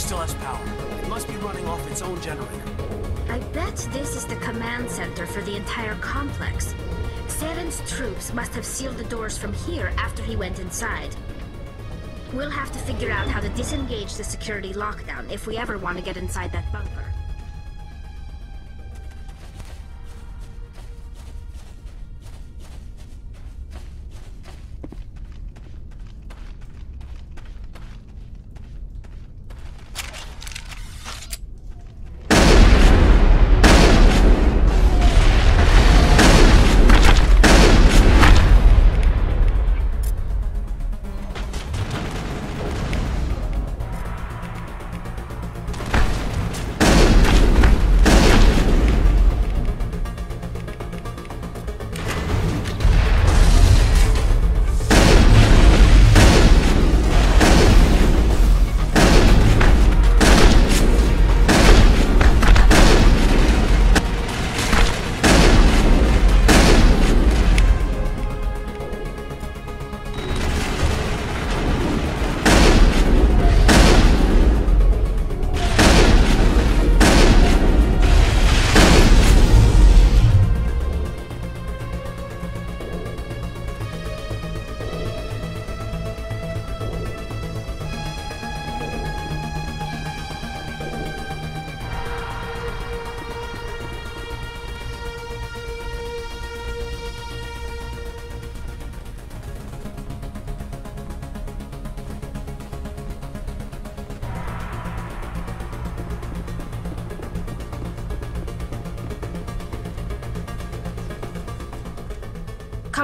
still has power. It must be running off its own generator. I bet this is the command center for the entire complex. Seren's troops must have sealed the doors from here after he went inside. We'll have to figure out how to disengage the security lockdown if we ever want to get inside that bunker.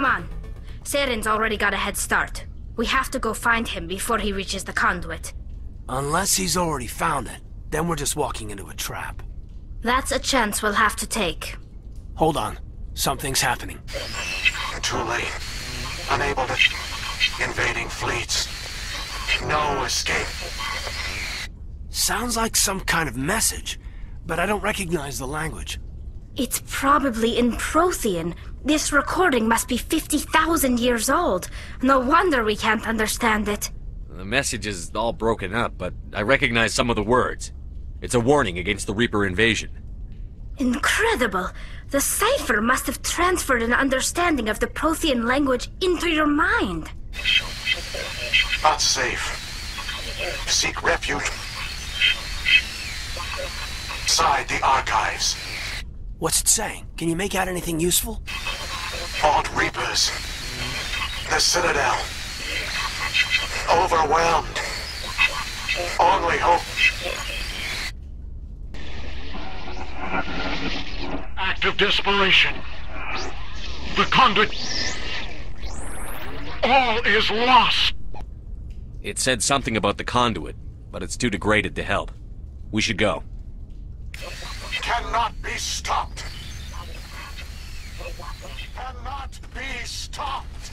Come on. Seren's already got a head start. We have to go find him before he reaches the conduit. Unless he's already found it, then we're just walking into a trap. That's a chance we'll have to take. Hold on. Something's happening. Too late. Unable to... Invading fleets. No escape. Sounds like some kind of message, but I don't recognize the language. It's probably in Prothean. This recording must be 50,000 years old. No wonder we can't understand it. The message is all broken up, but I recognize some of the words. It's a warning against the Reaper invasion. Incredible! The cipher must have transferred an understanding of the Prothean language into your mind. Not safe. Seek refuge. Inside the archives. What's it saying? Can you make out anything useful? Vault Reapers. The Citadel. Overwhelmed. Only hope. Act of desperation. The Conduit. All is lost. It said something about the Conduit, but it's too degraded to help. We should go. Cannot be stopped. Cannot be stopped.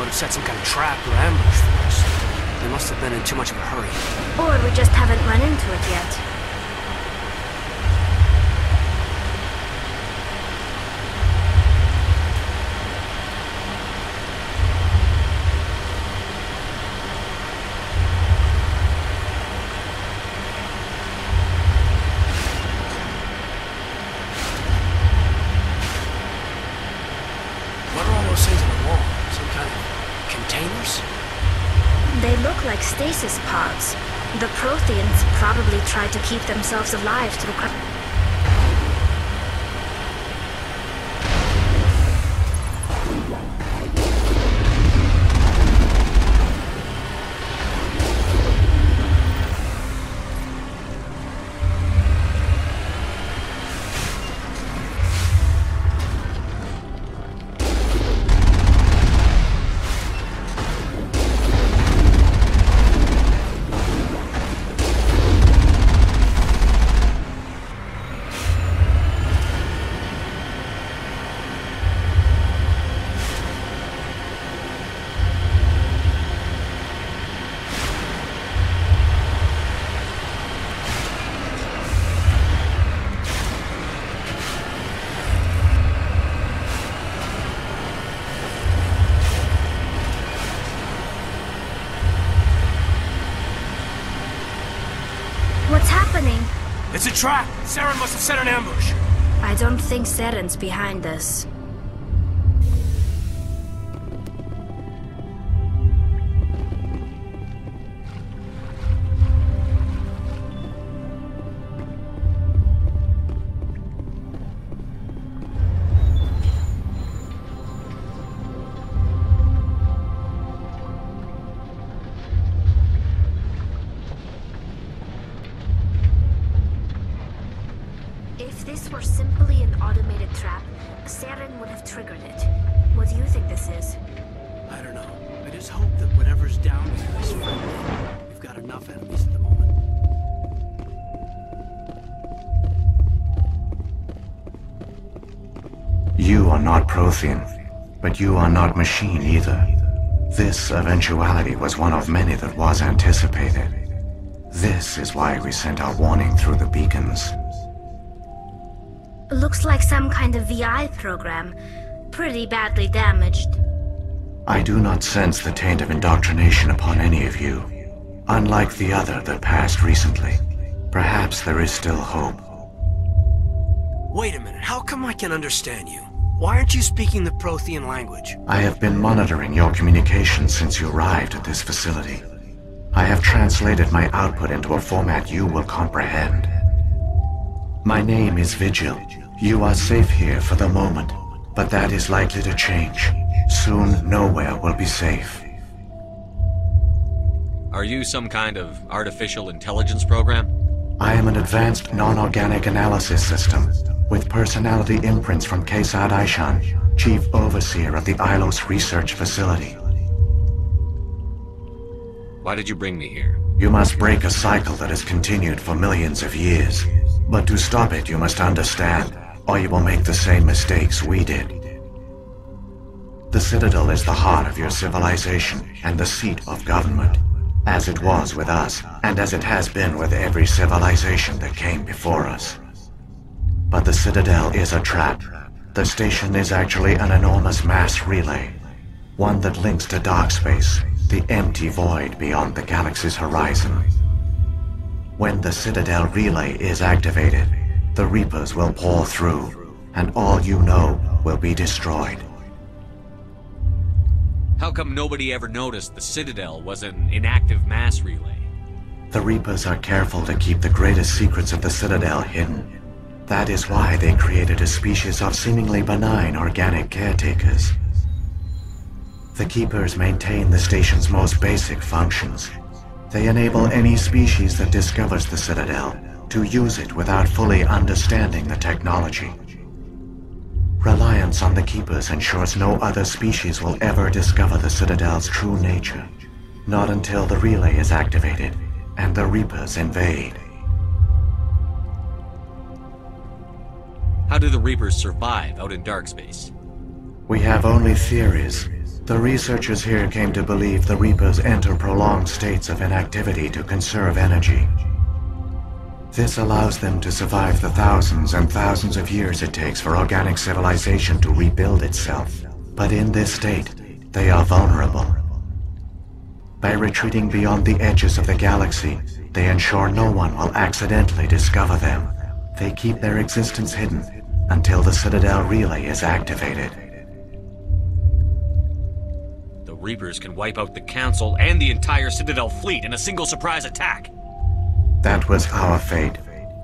have set some kind of trap or ambush for us. They must have been in too much of a hurry. Or we just haven't run into it yet. They look like stasis pods. The Protheans probably tried to keep themselves alive through What's happening? It's a trap! Saren must have set an ambush! I don't think Saren's behind this. If this were simply an automated trap, Saren would have triggered it. What do you think this is? I don't know. I just hope that whatever's down here is friendly. We've got enough enemies at the moment. You are not Prothean, but you are not machine either. This eventuality was one of many that was anticipated. This is why we sent our warning through the beacons. Looks like some kind of VI program. Pretty badly damaged. I do not sense the taint of indoctrination upon any of you. Unlike the other that passed recently. Perhaps there is still hope. Wait a minute, how come I can understand you? Why aren't you speaking the Prothean language? I have been monitoring your communications since you arrived at this facility. I have translated my output into a format you will comprehend. My name is Vigil. You are safe here for the moment, but that is likely to change. Soon, nowhere will be safe. Are you some kind of artificial intelligence program? I am an advanced non-organic analysis system, with personality imprints from Kesad Aishan, Chief Overseer of the Ilos Research Facility. Why did you bring me here? You must break a cycle that has continued for millions of years. But to stop it, you must understand, or you will make the same mistakes we did. The Citadel is the heart of your civilization and the seat of government, as it was with us, and as it has been with every civilization that came before us. But the Citadel is a trap. The station is actually an enormous mass relay, one that links to dark space, the empty void beyond the galaxy's horizon. When the Citadel relay is activated, the Reapers will pour through, and all you know will be destroyed. How come nobody ever noticed the Citadel was an inactive mass relay? The Reapers are careful to keep the greatest secrets of the Citadel hidden. That is why they created a species of seemingly benign organic caretakers. The Keepers maintain the station's most basic functions. They enable any species that discovers the Citadel to use it without fully understanding the technology. Reliance on the Keepers ensures no other species will ever discover the Citadel's true nature. Not until the relay is activated and the Reapers invade. How do the Reapers survive out in dark space? We have only theories. The researchers here came to believe the Reapers enter prolonged states of inactivity to conserve energy. This allows them to survive the thousands and thousands of years it takes for organic civilization to rebuild itself. But in this state, they are vulnerable. By retreating beyond the edges of the galaxy, they ensure no one will accidentally discover them. They keep their existence hidden until the Citadel relay is activated. The Reapers can wipe out the Council and the entire Citadel fleet in a single surprise attack. That was our fate.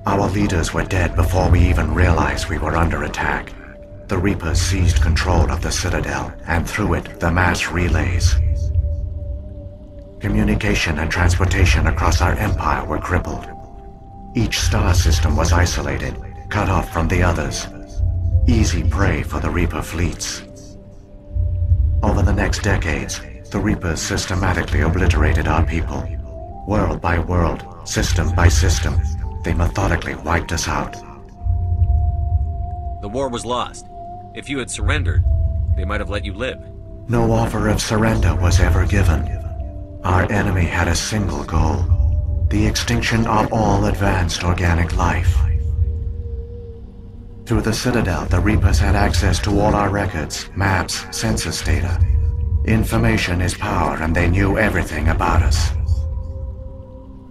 Our leaders were dead before we even realized we were under attack. The Reapers seized control of the Citadel, and through it, the mass relays. Communication and transportation across our empire were crippled. Each star system was isolated, cut off from the others. Easy prey for the Reaper fleets. Over the next decades, the Reapers systematically obliterated our people. World by world, system by system, they methodically wiped us out. The war was lost. If you had surrendered, they might have let you live. No offer of surrender was ever given. Our enemy had a single goal: the extinction of all advanced organic life. Through the Citadel, the Reapers had access to all our records, maps, census data. Information is power, and they knew everything about us.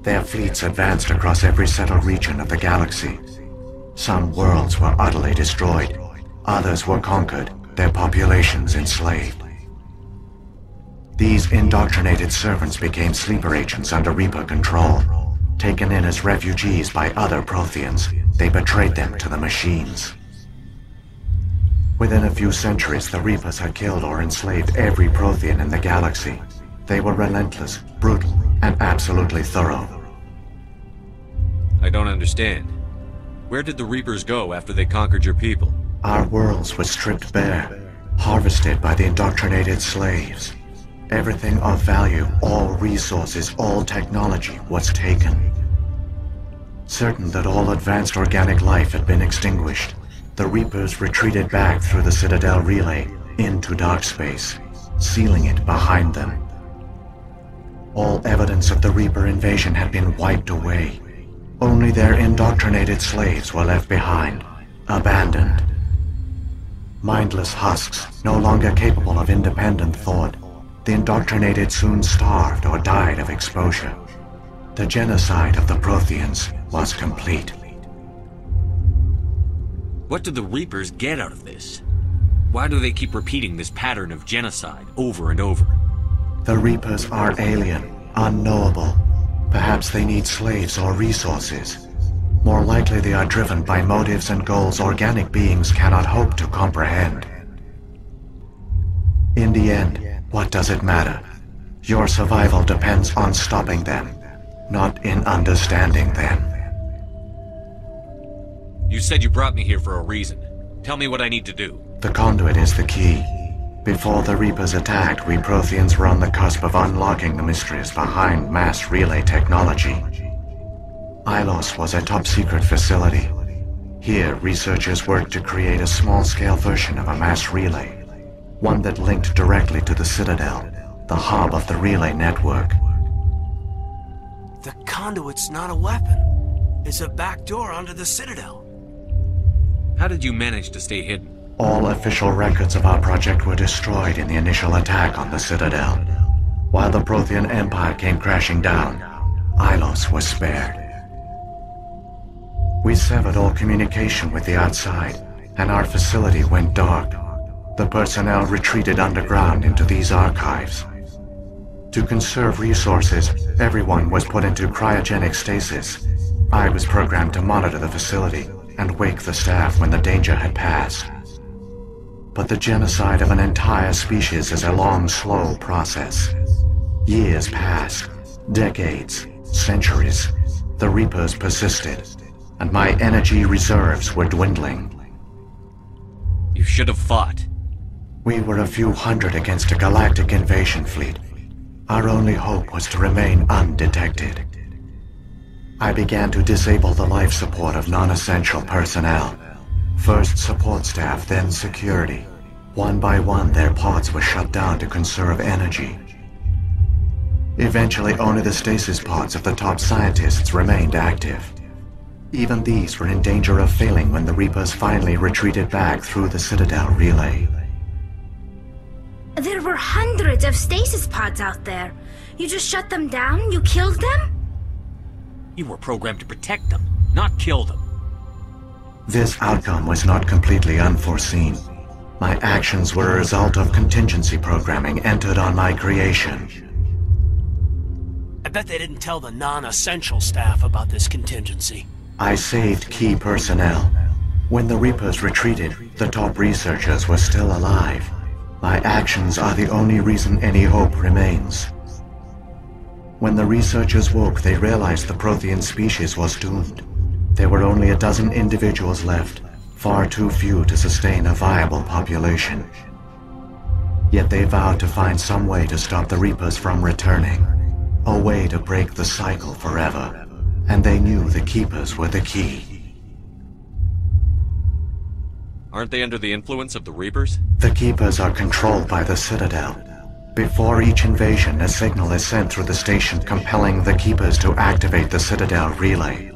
Their fleets advanced across every settled region of the galaxy. Some worlds were utterly destroyed. Others were conquered, their populations enslaved. These indoctrinated servants became sleeper agents under Reaper control. Taken in as refugees by other Protheans, they betrayed them to the machines. Within a few centuries, the Reapers had killed or enslaved every Prothean in the galaxy. They were relentless, brutal, and absolutely thorough. I don't understand. Where did the Reapers go after they conquered your people? Our worlds were stripped bare, harvested by the indoctrinated slaves. Everything of value, all resources, all technology was taken. Certain that all advanced organic life had been extinguished, the Reapers retreated back through the Citadel relay into dark space, sealing it behind them. All evidence of the Reaper invasion had been wiped away. Only their indoctrinated slaves were left behind, abandoned. Mindless husks, no longer capable of independent thought, the indoctrinated soon starved or died of exposure. The genocide of the Protheans was complete. What do the Reapers get out of this? Why do they keep repeating this pattern of genocide over and over? The Reapers are alien, unknowable. Perhaps they need slaves or resources. More likely they are driven by motives and goals organic beings cannot hope to comprehend. In the end, what does it matter? Your survival depends on stopping them, not in understanding them. You said you brought me here for a reason. Tell me what I need to do. The Conduit is the key. Before the Reapers attacked, we Protheans were on the cusp of unlocking the mysteries behind mass relay technology. Ilos was a top-secret facility. Here, researchers worked to create a small-scale version of a mass relay, one that linked directly to the Citadel, the hub of the relay network. The Conduit's not a weapon. It's a backdoor onto the Citadel. How did you manage to stay hidden? All official records of our project were destroyed in the initial attack on the Citadel. While the Prothean Empire came crashing down, Ilos was spared. We severed all communication with the outside, and our facility went dark. The personnel retreated underground into these archives. To conserve resources, everyone was put into cryogenic stasis. I was programmed to monitor the facility and wake the staff when the danger had passed. But the genocide of an entire species is a long, slow process. Years passed, decades, centuries. The Reapers persisted, and my energy reserves were dwindling. You should have fought. We were a few hundred against a galactic invasion fleet. Our only hope was to remain undetected. I began to disable the life support of non-essential personnel. First support staff, then security. One by one, their pods were shut down to conserve energy. Eventually, only the stasis pods of the top scientists remained active. Even these were in danger of failing when the Reapers finally retreated back through the Citadel relay. There were hundreds of stasis pods out there. You just shut them down? You killed them? You were programmed to protect them, not kill them. This outcome was not completely unforeseen. My actions were a result of contingency programming entered on my creation. I bet they didn't tell the non-essential staff about this contingency. I saved key personnel. When the Reapers retreated, the top researchers were still alive. My actions are the only reason any hope remains. When the researchers woke, they realized the Prothean species was doomed. There were only a dozen individuals left, far too few to sustain a viable population. Yet they vowed to find some way to stop the Reapers from returning, a way to break the cycle forever. And they knew the Keepers were the key. Aren't they under the influence of the Reapers? The Keepers are controlled by the Citadel. Before each invasion, a signal is sent through the station compelling the Keepers to activate the Citadel relay.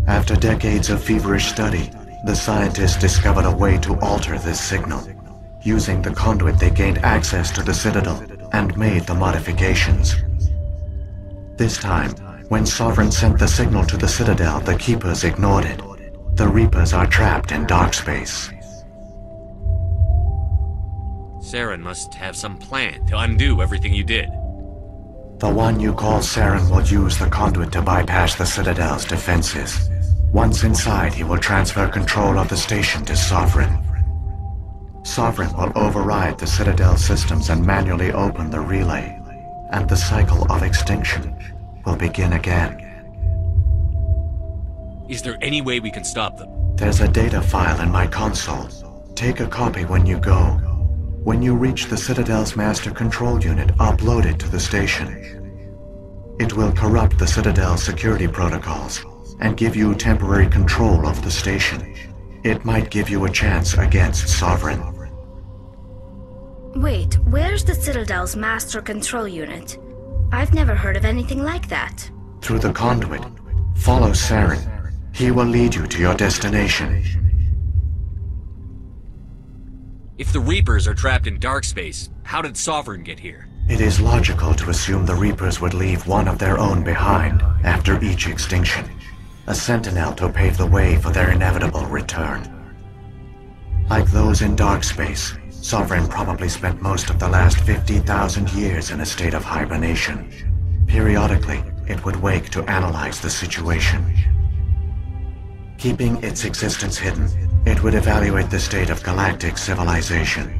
After decades of feverish study, the scientists discovered a way to alter this signal. Using the conduit, they gained access to the Citadel and made the modifications. This time, when Sovereign sent the signal to the Citadel, the Keepers ignored it. The Reapers are trapped in dark space. Saren must have some plan to undo everything you did. The one you call Saren will use the conduit to bypass the Citadel's defenses. Once inside, he will transfer control of the station to Sovereign. Sovereign will override the Citadel systems and manually open the relay, and the cycle of extinction will begin again. Is there any way we can stop them? There's a data file in my console. Take a copy when you go. When you reach the Citadel's master control unit, upload it to the station. It will corrupt the Citadel's security protocols and give you temporary control of the station. It might give you a chance against Sovereign. Wait, where's the Citadel's master control unit? I've never heard of anything like that. Through the conduit. Follow Saren. He will lead you to your destination. If the Reapers are trapped in dark space, how did Sovereign get here? It is logical to assume the Reapers would leave one of their own behind after each extinction. A sentinel to pave the way for their inevitable return. Like those in dark space, Sovereign probably spent most of the last 50,000 years in a state of hibernation. Periodically, it would wake to analyze the situation. Keeping its existence hidden, it would evaluate the state of galactic civilization.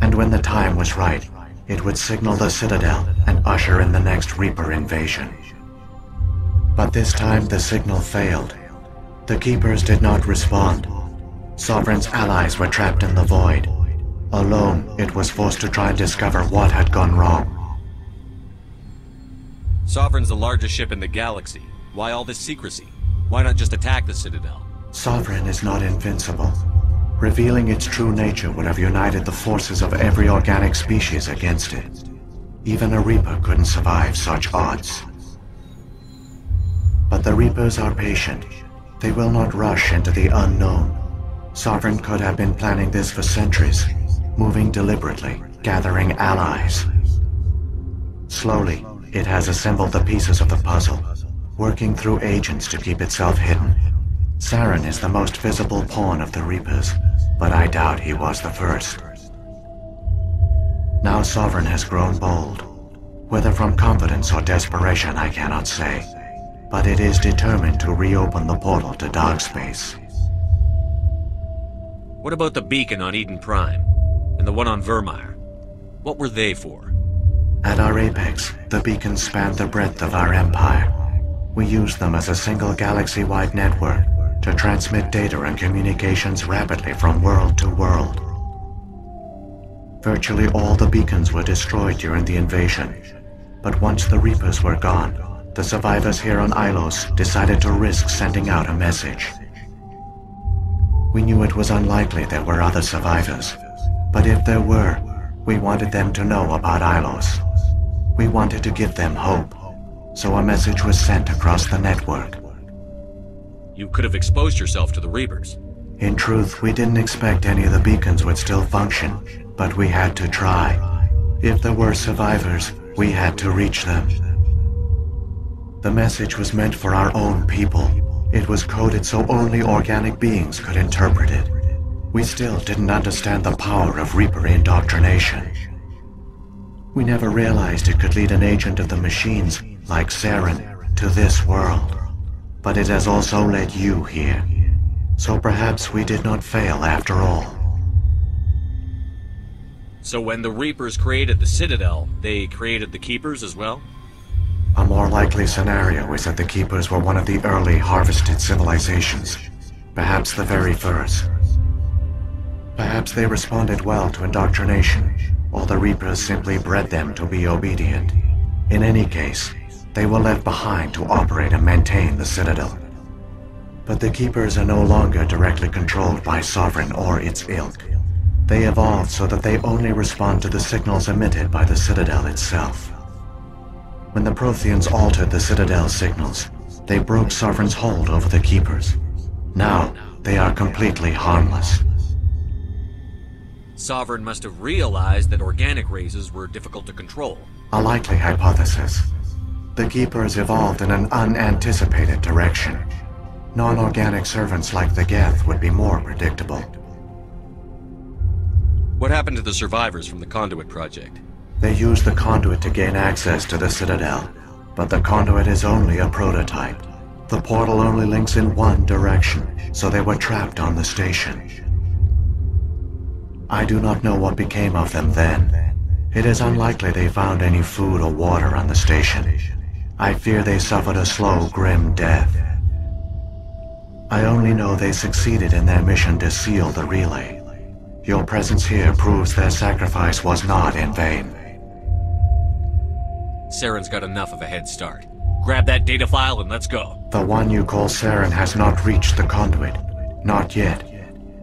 And when the time was right, it would signal the Citadel and usher in the next Reaper invasion. But this time the signal failed. The Keepers did not respond. Sovereign's allies were trapped in the void. Alone, it was forced to try and discover what had gone wrong. Sovereign's the largest ship in the galaxy. Why all this secrecy? Why not just attack the Citadel? Sovereign is not invincible. Revealing its true nature would have united the forces of every organic species against it. Even a Reaper couldn't survive such odds. But the Reapers are patient. They will not rush into the unknown. Sovereign could have been planning this for centuries, moving deliberately, gathering allies. Slowly, it has assembled the pieces of the puzzle, working through agents to keep itself hidden. Saren is the most visible pawn of the Reapers, but I doubt he was the first. Now Sovereign has grown bold. Whether from confidence or desperation, I cannot say. But it is determined to reopen the portal to dark space. What about the beacon on Eden Prime? And the one on Vermeer? What were they for? At our apex, the beacons spanned the breadth of our empire. We used them as a single galaxy-wide network to transmit data and communications rapidly from world to world. Virtually all the beacons were destroyed during the invasion, but once the Reapers were gone, the survivors here on Ilos decided to risk sending out a message. We knew it was unlikely there were other survivors, But if there were, we wanted them to know about Ilos. We wanted to give them hope, so a message was sent across the network. You could have exposed yourself to the Reapers. In truth, we didn't expect any of the beacons would still function, but we had to try. If there were survivors, we had to reach them. The message was meant for our own people. It was coded so only organic beings could interpret it. We still didn't understand the power of Reaper indoctrination. We never realized it could lead an agent of the machines, like Saren, to this world. But it has also led you here. So perhaps we did not fail after all. So when the Reapers created the Citadel, they created the Keepers as well? A more likely scenario is that the Keepers were one of the early harvested civilizations. Perhaps the very first. Perhaps they responded well to indoctrination, or the Reapers simply bred them to be obedient. In any case, they were left behind to operate and maintain the Citadel. But the Keepers are no longer directly controlled by Sovereign or its ilk. They evolved so that they only respond to the signals emitted by the Citadel itself. When the Protheans altered the Citadel's signals, they broke Sovereign's hold over the Keepers. Now, they are completely harmless. Sovereign must have realized that organic races were difficult to control. A likely hypothesis. The Keepers evolved in an unanticipated direction. Non-organic servants like the Geth would be more predictable. What happened to the survivors from the Conduit project? They used the Conduit to gain access to the Citadel, but the Conduit is only a prototype. The portal only links in one direction, so they were trapped on the station. I do not know what became of them then. It is unlikely they found any food or water on the station. I fear they suffered a slow, grim death. I only know they succeeded in their mission to seal the relay. Your presence here proves their sacrifice was not in vain. Saren's got enough of a head start. Grab that data file and let's go. The one you call Saren has not reached the Conduit. Not yet.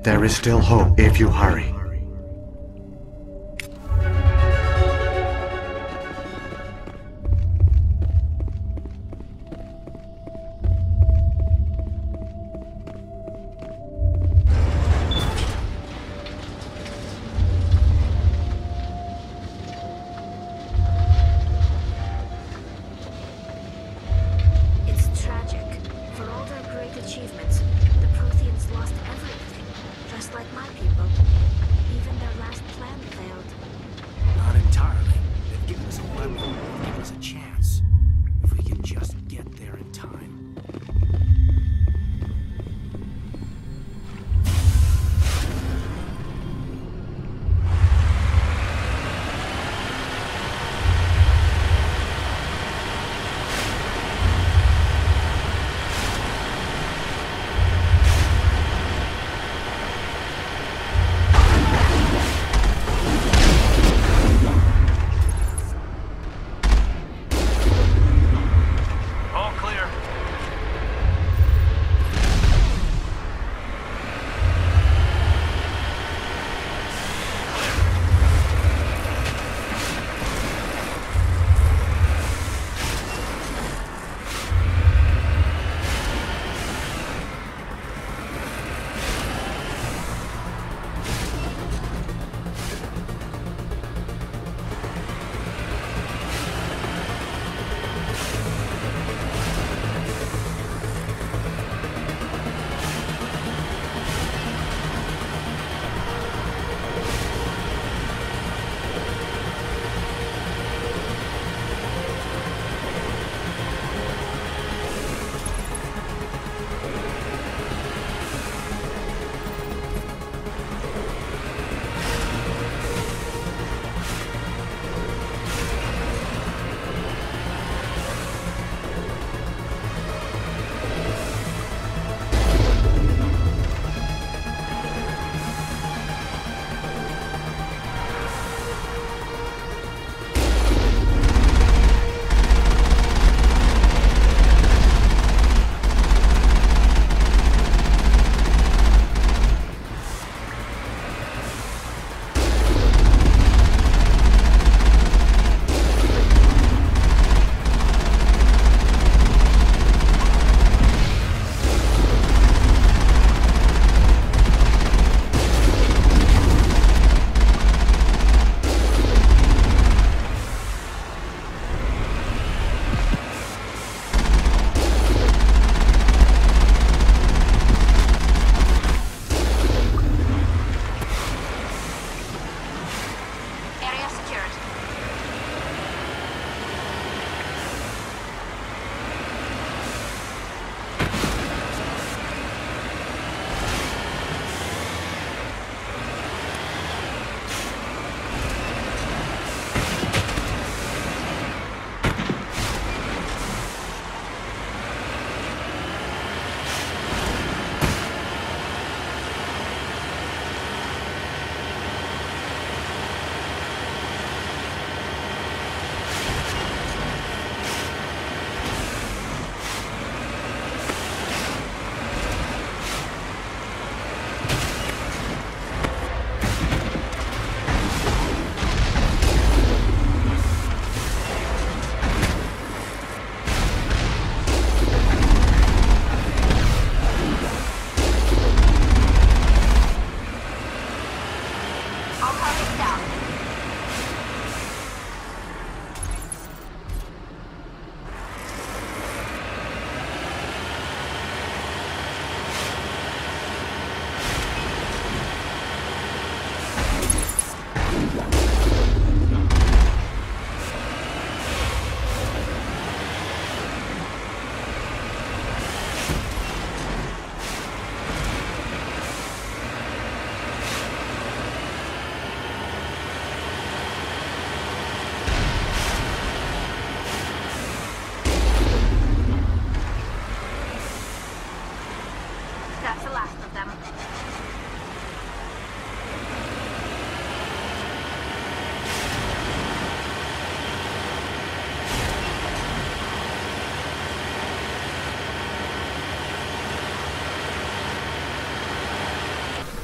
There is still hope if you hurry.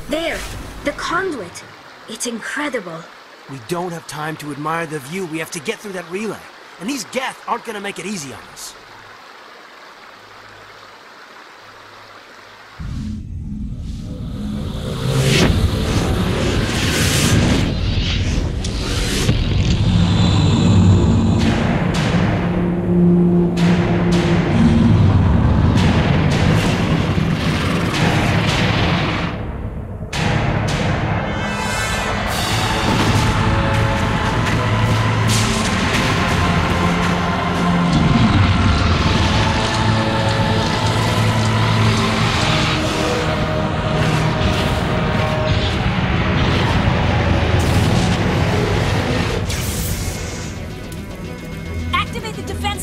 There! The conduit! It's incredible. We don't have time to admire the view. We have to get through that relay. And these Geth aren't gonna make it easy on us.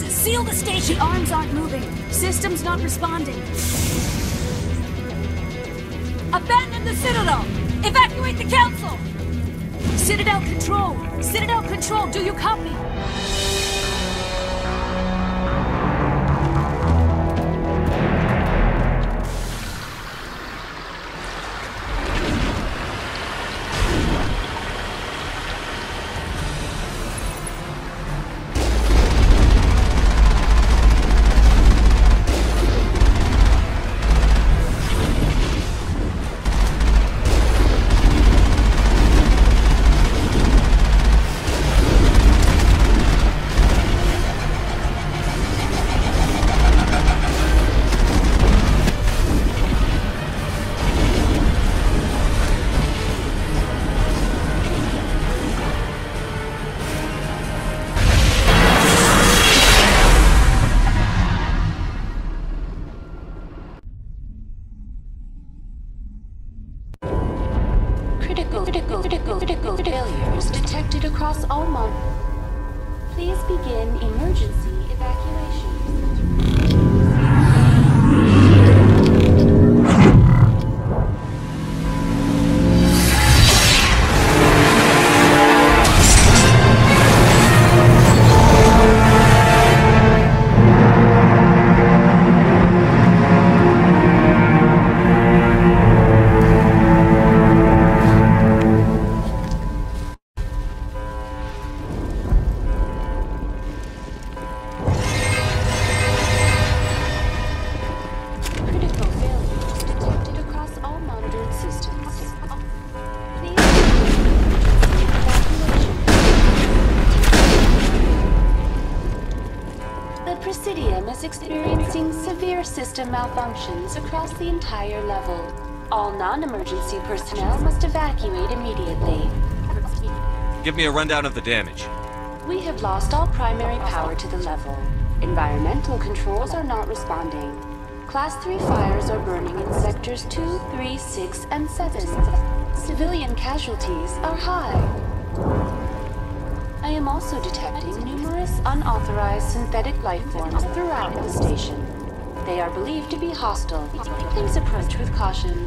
Seal the station! The arms aren't moving. System's not responding. Abandon the Citadel! Evacuate the Council! Citadel Control! Citadel Control, do you copy? Critical failures detected across all Please begin emergency evacuation. Experiencing severe system malfunctions across the entire level. All non-emergency personnel must evacuate immediately. Give me a rundown of the damage. We have lost all primary power to the level. Environmental controls are not responding. Class 3 fires are burning in sectors 2, 3, 6, and 7. Civilian casualties are high. I am also detecting numerous unauthorized synthetic life forms throughout the station. They are believed to be hostile. Please approach with caution.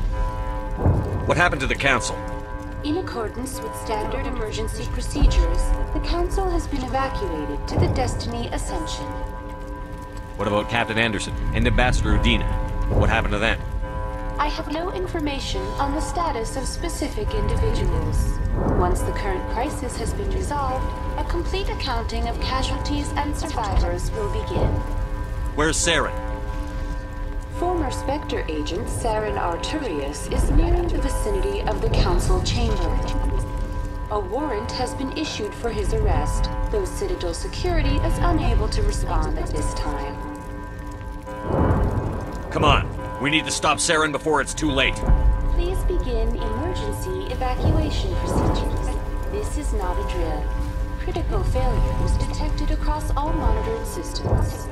What happened to the Council? In accordance with standard emergency procedures, the Council has been evacuated to the Destiny Ascension. What about Captain Anderson and Ambassador Avina? What happened to them? I have no information on the status of specific individuals. Once the current crisis has been resolved, a complete accounting of casualties and survivors will begin. Where's Saren? Former Spectre agent Saren Arturius is nearing the vicinity of the Council chamber. A warrant has been issued for his arrest, though Citadel security is unable to respond at this time. Come on. We need to stop Saren before it's too late. Please begin emergency evacuation procedures. This is not a drill. Critical failures detected across all monitored systems.